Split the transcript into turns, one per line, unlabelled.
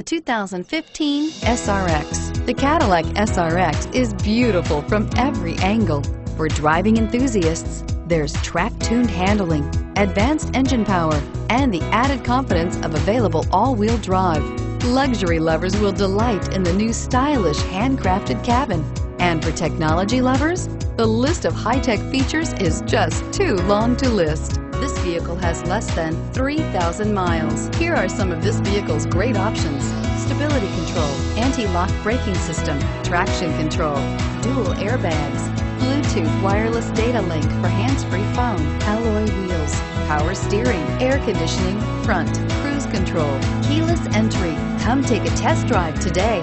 2015 SRX. The Cadillac SRX is beautiful from every angle. For driving enthusiasts, there's track-tuned handling, advanced engine power, and the added confidence of available all-wheel drive. Luxury lovers will delight in the new stylish handcrafted cabin. And for technology lovers, the list of high-tech features is just too long to list. This vehicle has less than 3,000 miles. Here are some of this vehicle's great options: stability control, anti-lock braking system, traction control, dual airbags, Bluetooth wireless data link for hands-free phone, alloy wheels, power steering, air conditioning, front, cruise control, keyless entry. Come take a test drive today.